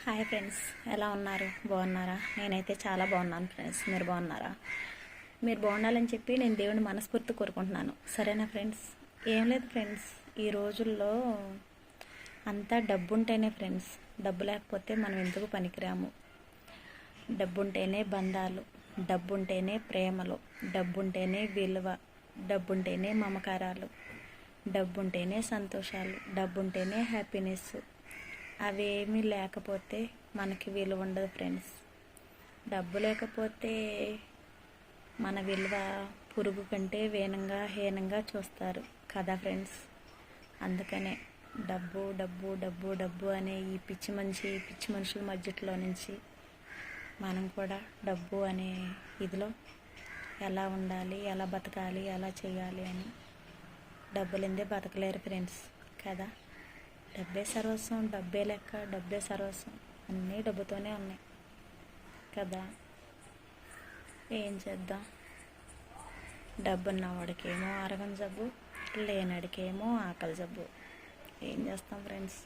Hi friends, ఎలా ఉన్నారు? బాగున్నారా? నేనైతే చాలా బాగున్నాను ఫ్రెండ్స్. మీరు బాగున్నారా? మీరు బాగుండాలని చెప్పి నేను దేవుని మనస్ఫూర్తి కోరుకుంటున్నాను. సరేనా ఫ్రెండ్స్? ఏం లేదు ఫ్రెండ్స్, ఈ రోజుల్లో అంతా డబ్బు ఉంటేనే ఫ్రెండ్స్. డబ్బు లేకపోతే మనం ఎందుకు పనికిరాము. డబ్బు ఉంటేనే బంధాలు, డబ్బు ఉంటేనే ప్రేమలు, డబ్బు ఉంటేనే విలువ, డబ్బు ఉంటేనే మమకారాలు, డబ్బు ఉంటేనే సంతోషాలు, డబ్బు ఉంటేనే హ్యాపీనెస్. అవేమీ లేకపోతే మనకి విలువ ఉండదు ఫ్రెండ్స్. డబ్బు లేకపోతే మన విలువ పురుగు కంటే హీనంగా చూస్తారు కదా ఫ్రెండ్స్. అందుకనే డబ్బు డబ్బు డబ్బు డబ్బు అనే ఈ పిచ్చి మనుషుల మధ్యలో నుంచి మనం కూడా డబ్బు అనే ఇదిలో ఎలా ఉండాలి, ఎలా బతకాలి, ఎలా చేయాలి అని డబ్బులిందే బతకలేరు ఫ్రెండ్స్ కదా. డబ్బే సర్వస్వం, డబ్బే లెక్క, డబ్బే సర్వస్వం, అన్నీ డబ్బుతోనే ఉన్నాయి కదా. ఏం చేద్దాం, డబ్బున్నవాడికేమో ఆరగం జబ్బు, లేనడికేమో ఆకలి జబ్బు. ఏం చేస్తాం ఫ్రెండ్స్?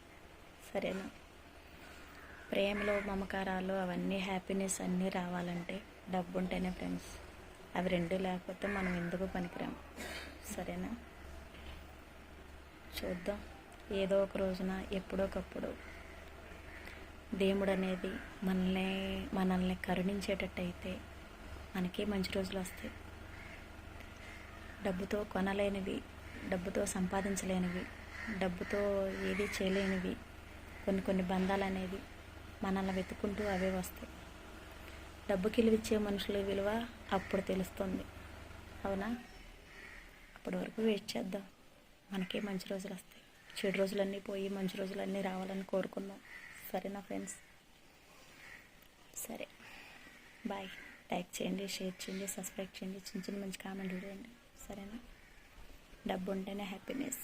సరేనా? ప్రేమలో మమకారాలు అవన్నీ హ్యాపీనెస్ అన్నీ రావాలంటే డబ్బు ఉంటేనే ఫ్రెండ్స్. అవి రెండు లేకపోతే మనం ఎందుకు పనికిరాము. సరేనా? చూద్దాం, ఏదో ఒక రోజున ఎప్పుడోకప్పుడు దేవుడు అనేది మనల్ని కరుణించేటట్టయితే మనకి మంచి రోజులు వస్తాయి. డబ్బుతో కొనలేనివి, డబ్బుతో సంపాదించలేనివి, డబ్బుతో ఏది చేయలేనివి కొన్ని బంధాలు అనేది మనల్ని వెతుక్కుంటూ అవే వస్తాయి. డబ్బుకి విలువిచ్చే మనుషుల విలువ అప్పుడు తెలుస్తుంది. అవునా? అప్పటి వరకు వెయిట్ చేద్దాం. మనకే మంచి రోజులు వస్తాయి. చెడు రోజులన్నీ పోయి మంచి రోజులన్నీ రావాలని కోరుకుందాం. సరేనా ఫ్రెండ్స్? సరే, బాయ్. లైక్ చేయండి, షేర్ చేయండి, సబ్స్క్రైబ్ చేయండి, చిన్న మంచి కామెంట్లు చేయండి. సరేనా? డబ్బు ఉంటేనే హ్యాపీనెస్.